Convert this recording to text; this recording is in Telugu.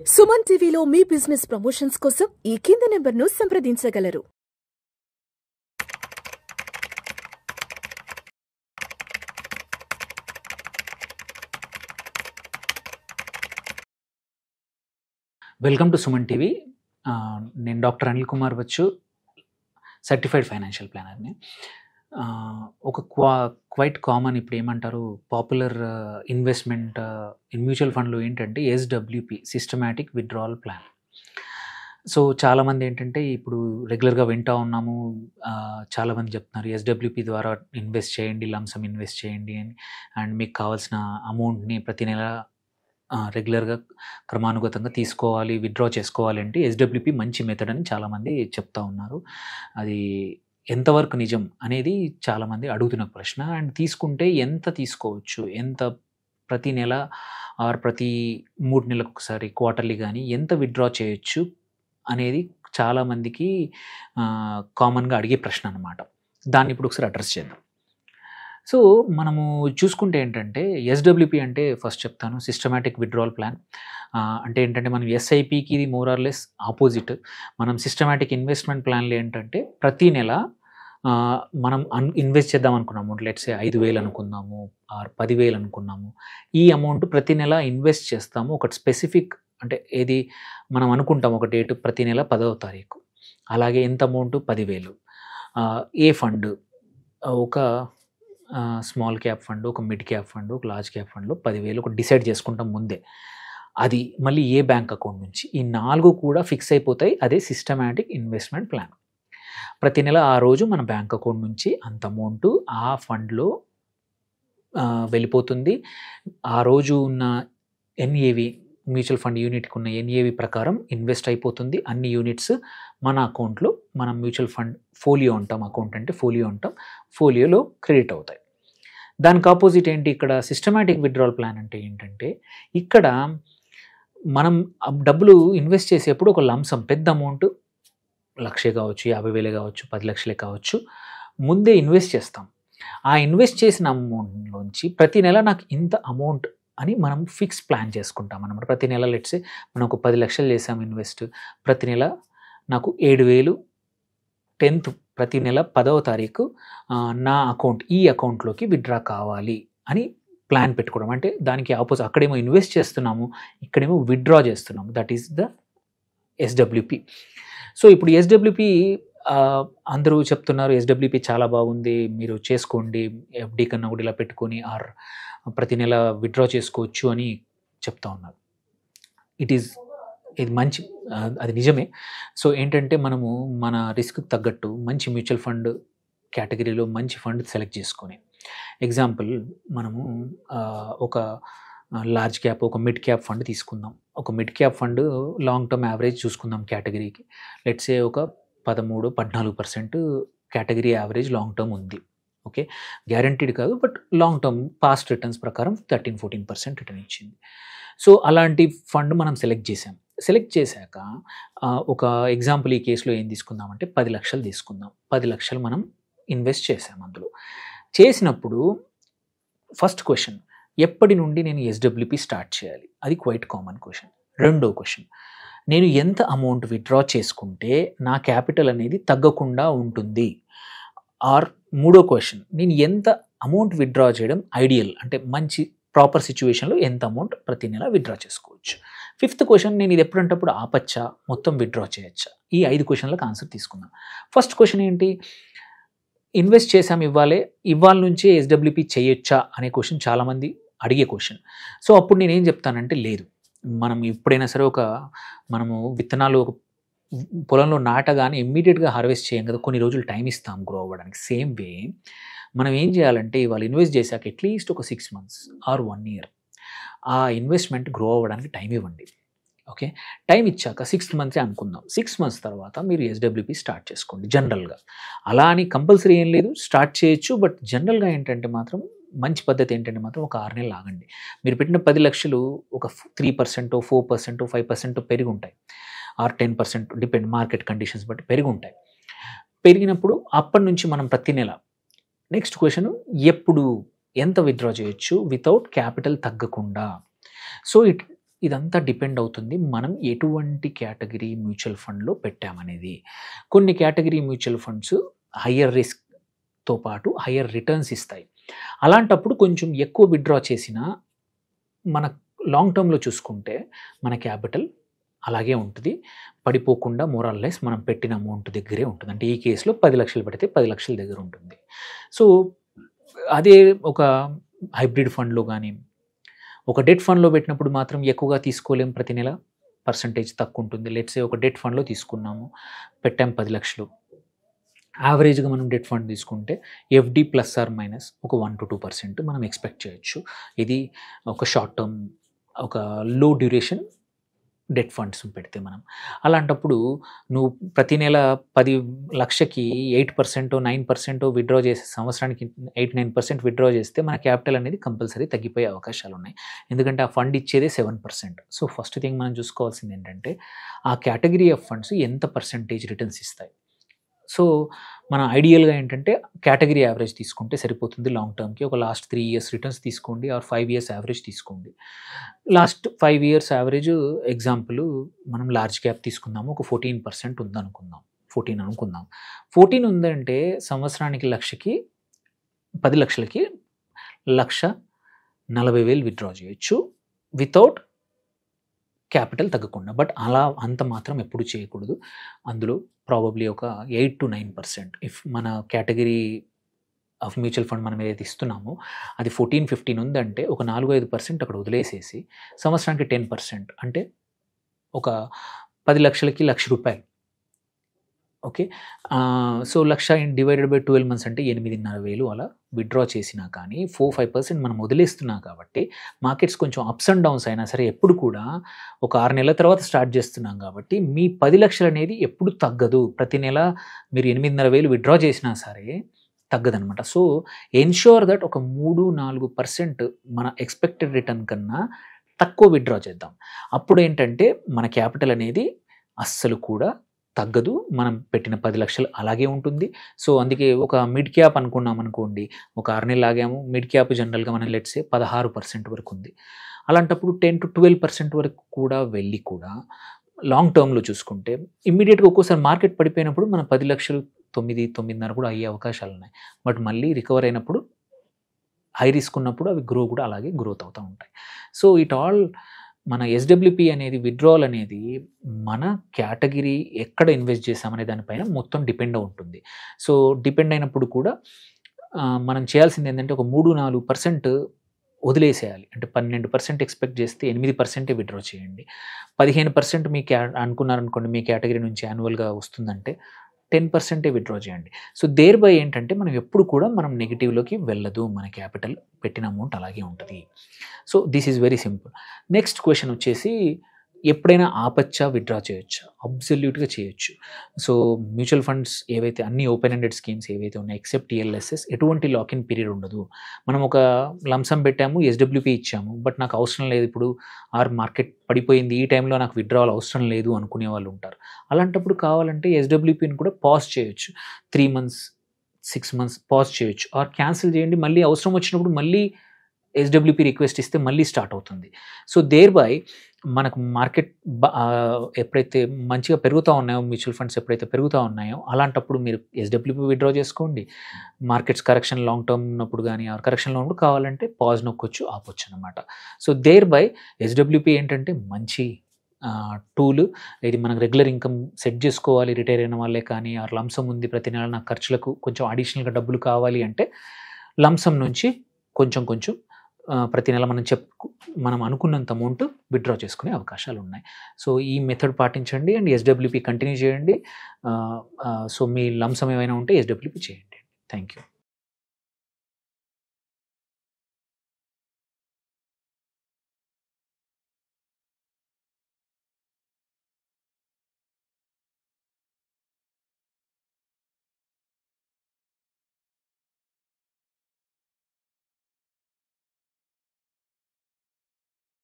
సుమన్ టీవీలో మీ బిజినెస్ ప్రమోషన్స్ కోసం ఈ కింది నెంబర్ను సంప్రదించగలరు. Welcome to Suman TV. నేను డాక్టర్ అనిల్ కుమార్ వచ్చు, సర్టిఫైడ్ ఫైనాన్షియల్ ప్లానర్ని. ఒక క్వైట్ కామన్ ఇప్పుడు ఏమంటారు పాపులర్ ఇన్వెస్ట్మెంట్ ఇన్ మ్యూచువల్ ఫండ్లో ఏంటంటే SWP, systematic withdrawal plan. So చాలామంది ఏంటంటే ఇప్పుడు రెగ్యులర్గా వింటూ ఉన్నాము, చాలామంది చెప్తున్నారు ఎస్డబ్ల్యూపి ద్వారా ఇన్వెస్ట్ చేయండి, లంసమ్ ఇన్వెస్ట్ చేయండి అని, అండ్ మీకు కావాల్సిన అమౌంట్ని ప్రతి నెల రెగ్యులర్గా క్రమానుగతంగా తీసుకోవాలి, విత్డ్రా చేసుకోవాలి అంటే ఎస్డబ్ల్యూపి మంచి మెథడ్ అని చాలామంది చెప్తా ఉన్నారు. అది ఎంతవరకు నిజం అనేది చాలామంది అడుగుతున్న ప్రశ్న. అండ్ తీసుకుంటే ఎంత తీసుకోవచ్చు, ఎంత ప్రతి నెల ఆర్ ప్రతి 3 నెలలకు ఒకసారి క్వార్టర్లీ కానీ ఎంత విత్డ్రా చేయొచ్చు అనేది చాలామందికి కామన్గా అడిగే ప్రశ్న అన్నమాట. దాన్ని ఇప్పుడు ఒకసారి అడ్రస్ చేద్దాం. సో మనము చూసుకుంటే ఏంటంటే ఎస్డబ్ల్యూపి అంటే ఫస్ట్ చెప్తాను, సిస్టమాటిక్ విత్డ్రావల్ ప్లాన్. అంటే ఏంటంటే మనం ఎస్ఐపికి ఇది మోర్ ఆర్ లెస్ ఆపోజిట్. మనం సిస్టమాటిక్ ఇన్వెస్ట్మెంట్ ప్లాన్లు ఏంటంటే ప్రతి నెల మనం ఇన్వెస్ట్ చేద్దాం అనుకున్న అమౌంట్, లెట్స్ సే 5,000 అనుకుందాము ఆర్ 10,000 అనుకున్నాము. ఈ అమౌంట్ ప్రతి నెల ఇన్వెస్ట్ చేస్తాము. ఒకటి స్పెసిఫిక్ అంటే ఏది మనం అనుకుంటాం ఒక డేట్, ప్రతి నెల 10వ తారీఖు. అలాగే ఎంత అమౌంట్ 10,000. ఏ ఫండ్, ఒక స్మాల్ క్యాప్ ఫండ్, ఒక మిడ్ క్యాప్ ఫండ్, ఒక లార్జ్ క్యాప్ ఫండ్లో 10,000 ఒక డిసైడ్ చేసుకుంటాం ముందే. అది మళ్ళీ ఏ బ్యాంక్ అకౌంట్ నుంచి, ఈ 4 కూడా ఫిక్స్ అయిపోతాయి. అదే సిస్టమాటిక్ ఇన్వెస్ట్మెంట్ ప్లాన్. ప్రతి నెల ఆ రోజు మన బ్యాంక్ అకౌంట్ నుంచి అంత అమౌంట్ ఆ ఫండ్లో వెళ్ళిపోతుంది. ఆ రోజు ఉన్న ఎన్ఏవి, మ్యూచువల్ ఫండ్ యూనిట్కి ఉన్న ఎన్ఏవి ప్రకారం ఇన్వెస్ట్ అయిపోతుంది. అన్ని యూనిట్స్ మన అకౌంట్లో, మనం మ్యూచువల్ ఫండ్ ఫోలియో అంటాం, అకౌంట్ అంటే ఫోలియో అంటాం, ఫోలియోలో క్రెడిట్ అవుతాయి. దానికి ఆపోజిట్ ఏంటి, ఇక్కడ సిస్టమాటిక్ విత్డ్రావల్ ప్లాన్ అంటే ఏంటంటే ఇక్కడ మనం డబ్బులు ఇన్వెస్ట్ చేసేప్పుడు ఒక లంసమ్ పెద్ద అమౌంట్, 1,00,000 కావచ్చు, 50,000 కావచ్చు, 10 లక్షలే కావచ్చు, ముందే ఇన్వెస్ట్ చేస్తాం. ఆ ఇన్వెస్ట్ చేసిన అమౌంట్లోంచి ప్రతి నెల నాకు ఇంత అమౌంట్ అని మనం ఫిక్స్ ప్లాన్ చేసుకుంటాం అన్నమాట. ప్రతి నెల లెట్సే మనం ఒక 10 లక్షలు చేసాం ఇన్వెస్ట్, ప్రతి నెల నాకు 7,000 10th ప్రతి నెల 10వ తారీఖు నా అకౌంట్, ఈ అకౌంట్లోకి విత్డ్రా కావాలి అని ప్లాన్ పెట్టుకోవడం. అంటే దానికి ఆపోజిట్, అక్కడేమో ఇన్వెస్ట్ చేస్తున్నాము, ఇక్కడేమో విత్డ్రా చేస్తున్నాము. That is the SWP. So ఇప్పుడు ఎస్డబ్ల్యూపి అందరూ చెప్తున్నారు ఎస్డబ్ల్యూపి చాలా బాగుంది, మీరు చేసుకోండి, ఎఫ్డి కన్నా కూడా ఇలా పెట్టుకొని ఆర్ ప్రతి నెల విత్డ్రా చేసుకోవచ్చు అని చెప్తా ఉన్నారు. ఇది మంచి, అది నిజమే. సో ఏంటంటే మనము మన రిస్క్ తగ్గట్టు మంచి మ్యూచువల్ ఫండ్ కేటగిరీలో మంచి ఫండ్ సెలెక్ట్ చేసుకొని, ఎగ్జాంపుల్ మనము ఒక లార్జ్ క్యాప్, ఒక మిడ్ క్యాప్ ఫండ్ తీసుకుందాం. ఒక mid cap fund long term average చూసుకుందాం కేటగిరీకి. లెట్స్ సే ఒక 13-14% కేటగిరీ యావరేజ్ లాంగ్ టర్మ్ ఉంది. ఓకే, గ్యారంటీడ్ కాదు, but long term past returns ప్రకారం 13-14% రిటర్న్ ఇచ్చింది. సో అలాంటి ఫండ్ మనం సెలెక్ట్ చేసాం. సెలెక్ట్ చేశాక ఒక ఎగ్జాంపుల్ ఈ కేసులో ఏం తీసుకుందామంటే 10 లక్షలు తీసుకుందాం. 10 లక్షలు మనం ఇన్వెస్ట్ చేసాం. అందులో చేసినప్పుడు ఫస్ట్ క్వశ్చన్, ఎప్పటి నుండి నేను ఎస్డబ్ల్యూపి స్టార్ట్ చేయాలి? అది క్వైట్ కామన్ క్వశ్చన్. రెండో క్వశ్చన్, నేను ఎంత అమౌంట్ విత్డ్రా చేసుకుంటే నా క్యాపిటల్ అనేది తగ్గకుండా ఉంటుంది? ఆర్ మూడో క్వశ్చన్, నేను ఎంత అమౌంట్ విత్డ్రా చేయడం ఐడియల్, అంటే మంచి ప్రాపర్ సిచ్యువేషన్లో ఎంత అమౌంట్ ప్రతి నెల విత్డ్రా చేసుకోవచ్చు? ఫిఫ్త్ క్వశ్చన్, నేను ఇది ఎప్పుడంటప్పుడు ఆపచ్చా, మొత్తం విత్డ్రా చేయొచ్చా? ఈ 5 క్వశ్చన్లకు ఆన్సర్ తీసుకుందాం. ఫస్ట్ క్వశ్చన్ ఏంటి, ఇన్వెస్ట్ చేసాం ఇవాళ నుంచే ఎస్డబ్ల్యూపి చేయొచ్చా అనే క్వశ్చన్ చాలామంది అడిగే క్వశ్చన్. సో అప్పుడు నేనేం చెప్తానంటే లేదు, మనం ఎప్పుడైనా సరే మనము విత్తనాలు ఒక పొలంలో నాటగానే ఇమ్మీడియట్గా హార్వెస్ట్ చేయం కదా, కొన్ని రోజులు టైం ఇస్తాం గ్రో అవ్వడానికి. సేమ్ వే మనం ఏం చేయాలంటే ఇవాళ ఇన్వెస్ట్ చేశాక అట్లీస్ట్ ఒక 6 months ఆర్ 1 year ఆ ఇన్వెస్ట్మెంట్ గ్రో అవ్వడానికి టైం ఇవ్వండి. ఓకే, టైం ఇచ్చాక 6 months అనుకుందాం. 6 months తర్వాత మీరు ఎస్డబ్ల్యూపి స్టార్ట్ చేసుకోండి. జనరల్గా అలా అని కంపల్సరీ ఏం లేదు, స్టార్ట్ చేయొచ్చు. బట్ జనరల్గా ఏంటంటే మాత్రం మంచి పద్ధతి ఏంటంటే మాత్రం ఒక 6 నెలలు ఆగండి. మీరు పెట్టిన 10 లక్షలు ఒక 3%, 4%, 5% పెరిగి ఉంటాయి, ఆర్ 10% డిపెండ్ మార్కెట్ కండిషన్స్ బట్టి పెరిగి ఉంటాయి. పెరిగినప్పుడు అప్పటి నుంచి మనం ప్రతి నెల, నెక్స్ట్ క్వశ్చన్, ఎప్పుడు ఎంత విత్డ్రా చేయొచ్చు వితౌట్ క్యాపిటల్ తగ్గకుండా? సో ఇదంతా డిపెండ్ అవుతుంది మనం ఎటువంటి కేటగిరీ మ్యూచువల్ ఫండ్‌లో పెట్టామనేది. కొన్ని కేటగిరీ మ్యూచువల్ ఫండ్స్ హయ్యర్ రిస్క్‌తో పాటు హయ్యర్ రిటర్న్స్ ఇస్తాయి. అలాంటప్పుడు కొంచెం ఎక్కువ విత్‌డ్రా చేసినా మన లాంగ్ టర్మ్‌లో చూసుకుంటే మన క్యాపిటల్ అలాగే ఉంటది. పడిపోకుండా మోర్ ఆర్ లెస్ మనం పెట్టిన అమౌంట్ దగ్గరే ఉంటుంది. అంటే ఈ కేస్‌లో 10,00,000 పెడితే 10,00,000 దగ్గర ఉంటుంది. సో, అదే ఒక హైబ్రిడ్ ఫండ్‌లో గాని, ఒక డెట్ ఫండ్‌లో పెట్టినప్పుడు మాత్రం ఎక్కువగా తీసుకోలేం ప్రతి నెల. పర్సెంటేజ్ తక్కువుంటుంది. లెట్స్ సే ఒక డెట్ ఫండ్‌లో తీసుకున్నాము. పెట్టాం 10,00,000. యావరేజ్‌గా మనం డెట్ ఫండ్ తీసుకుంటే ఎఫ్‌డి ప్లస్ ఆర్ మైనస్ ఒక 1-2% మనం ఎక్స్‌పెక్ట్ చేయొచ్చు. ఇది ఒక షార్ట్ టర్మ్, ఒక లో డ్యూరేషన్ డెట్ ఫండ్స్ పెడితే మనం. అలాంటప్పుడు నువ్వు ప్రతి నెల 10,00,000కి 8%, 9% విత్‌డ్రా చేసే సంవత్సరానికి 8-9% విత్‌డ్రా చేస్తే మన క్యాపిటల్ అనేది కంపల్సరీ తగ్గిపోయే అవకాశాలున్నాయి. ఎందుకంటే ఆ ఫండ్ ఇచ్చేదే 7%. సో, ఫస్ట్ థింగ్ మనం చూసుకోవాల్సింది ఏంటంటే ఆ కేటగిరీ ఆఫ్ ఫండ్స్ ఎంత పర్సెంటేజ్ రిటర్న్స్ ఇస్తాయి. సో, మన ఐడియల్‌గా ఏంటంటే కేటగిరీ యావరేజ్ తీసుకుంటే సరిపోతుంది లాంగ్ టర్మ్‌కి. ఒక లాస్ట్ 3 ఇయర్స్ రిటర్న్స్ తీసుకోండి ఆర్ 5 ఇయర్స్ యావరేజ్ తీసుకోండి. లాస్ట్ 5 ఇయర్స్ యావరేజ్ ఎగ్జాంపుల్ మనం లార్జ్ క్యాప్ తీసుకుందాము. ఒక 14% ఉందనుకుందాం. 14 అనుకుందాం. 14 ఉందంటే సంవత్సరానికి 10,00,000కి 1,40,000 విత్‌డ్రా చేయొచ్చు. వితౌట్ క్యాపిటల్ తగ్గకుండా. బట్ అలా అంత మాత్రం ఎప్పుడు చేయకూడదు. అందులో ప్రాబబ్లీ ఒక 8-9% ఇఫ్ మన కేటగిరీ ఆఫ్ మ్యూచువల్ ఫండ్ మనం ఏదైతే ఇస్తున్నామో అది 14-15 ఉందంటే ఒక 4-5% అక్కడ వదిలేసేసి సంవత్సరానికి 10% అంటే ఒక 10,00,000కి ₹1,00,000. Okay. So, 1,00,000 divided by 12 months అంటే 8,500 అలా విత్‌డ్రా చేసినా కానీ 4-5% మనం వదిలేస్తున్నాం కాబట్టి మార్కెట్స్ కొంచెం అప్స్ అండ్ డౌన్స్ అయినా సరే ఎప్పుడు కూడా ఒక 6 నెలల తర్వాత స్టార్ట్ చేస్తున్నాం కాబట్టి మీ 10,00,000 అనేది ఎప్పుడు తగ్గదు. ప్రతి నెల మీరు 8,500 విత్‌డ్రా చేసినా సరే తగ్గదనమాట. సో, ఎన్ష్యూర్ దట్ ఒక 3-4% మన ఎక్స్‌పెక్టెడ్ రిటర్న్ కన్నా తక్కువ విత్‌డ్రా చేద్దాం. అప్పుడేంటంటే మన క్యాపిటల్ అనేది అస్సలు కూడా తగ్గదు. మనం పెట్టిన 10,00,000 అలాగే ఉంటుంది. సో, అందుకే ఒక మిడ్ క్యాప్ అనుకున్నామనుకోండి. ఒక 6 నెలలు ఆగాము. మిడ్ క్యాప్ జనరల్‌గా మనం లెట్స్ సే 16% వరకు ఉంది. అలాంటప్పుడు 10-12% వరకు కూడా వెళ్ళి కూడా లాంగ్ టర్మ్‌లో చూసుకుంటే ఇమ్మీడియేట్‌గా ఒక్కోసారి మార్కెట్ పడిపోయినప్పుడు మన 10,00,000 9-9.5 కూడా అయ్యే అవకాశాలున్నాయి. బట్ మళ్ళీ రికవర్ అయినప్పుడు హై రిస్క్ ఉన్నప్పుడు అవి కూడా అలాగే గ్రోత్ అవుతా ఉంటాయి. సో, ఇట్ ఆల్ మన ఎస్‌డబ్ల్యూపీ అనేది విత్‌డ్రావల్ అనేది మన కేటగిరీ ఎక్కడ ఇన్వెస్ట్ చేశామనే దానిపైన మొత్తం డిపెండ్ ఉంటుంది. సో, డిపెండ్ అయినప్పుడు కూడా మనం చేయాల్సింది ఏంటంటే ఒక 3-4% వదిలేసేయాలి. అంటే 12% ఎక్స్‌పెక్ట్ చేస్తే 8% విత్‌డ్రా చేయండి. 15% మీ అనుకున్నారనుకోండి మీ కేటగిరీ నుంచి యాన్యువల్‌గా వస్తుందంటే 10% విత్‌డ్రా చేయండి. సో, దేర్ బై ఏంటంటే మనం ఎప్పుడు కూడా మనం నెగెటివ్‌లోకి వెళ్ళదు. మన క్యాపిటల్ పెట్టిన అమౌంట్ అలాగే ఉంటది. So, this is very simple. Next question వచ్చేసి ఎప్పుడైనా ఆపచ్చా? విత్‌డ్రా చేయొచ్చా? అబ్సల్యూట్‌గా చేయొచ్చు. సో, మ్యూచువల్ ఫండ్స్ ఏవైతే అన్ని ఓపెన్ ఎండెడ్ స్కీమ్స్ ఏవైతే ఉన్నాయో ఎక్సెప్ట్ టీఎల్ఎస్ఎస్ ఎటువంటి లాక్ ఇన్ పీరియడ్ ఉండదు. మనం ఒక లంసమ్ పెట్టాము, ఎస్‌డబ్ల్యూపీ ఇచ్చాము. బట్ నాకు అవసరం లేదు ఇప్పుడు మార్కెట్ పడిపోయింది. ఈ టైంలో నాకు విత్‌డ్రావల్ అవసరం లేదు అనుకునే వాళ్ళు ఉంటారు. అలాంటప్పుడు కావాలంటే ఎస్‌డబ్ల్యూపీని కూడా పాజ్ చేయొచ్చు. 3 మంత్స్, 6 మంత్స్ పాజ్ చేయొచ్చు. ఆర్ క్యాన్సిల్ చేయండి. మళ్ళీ అవసరం వచ్చినప్పుడు మళ్ళీ ఎస్‌డబ్ల్యూపీ రిక్వెస్ట్ ఇస్తే మళ్ళీ స్టార్ట్ అవుతుంది. సో, దేర్ బై మనకు మార్కెట్ ఎప్పుడైతే మంచిగా పెరుగుతా ఉన్నాయో మ్యూచువల్ ఫండ్స్ ఎప్పుడైతే పెరుగుతా ఉన్నాయో అలాంటప్పుడు మీరు ఎస్‌డబ్ల్యూపీ విత్‌డ్రా చేసుకోండి. మార్కెట్స్ కరెక్షన్ లాంగ్ టర్మ్ ఉన్నప్పుడు గానీ ఆర్ కరెక్షన్‌లో ఉన్నప్పుడు కావాలంటే పాజ్ నొక్కొచ్చు, ఆపొచ్చు అనమాట. సో, దేర్ బై ఎస్‌డబ్ల్యూపీ ఏంటంటే మంచి టూల్. ఇది మనకు రెగ్యులర్ ఇన్‌కమ్ సెట్ చేసుకోవాలి రిటైర్ అయిన వాళ్ళే కానీ ఆర్ లంసమ్ ఉంది ప్రతి నెల నాకు ఖర్చులకు కొంచెం అడిషనల్‌గా డబ్బులు కావాలి అంటే లంసమ్ నుంచి కొంచెం కొంచెం ప్రతి నెల మనం అనుకున్నంత అమౌంట్ విత్‌డ్రా చేసుకునే అవకాశాలున్నాయి. సో, ఈ మెథడ్ పాటించండి అండ్ ఎస్‌డబ్ల్యూపీ కంటిన్యూ చేయండి. సో, మీ లంసమ్ ఏమైనా ఉంటే ఎస్‌డబ్ల్యూపీ చేయండి. Thank you.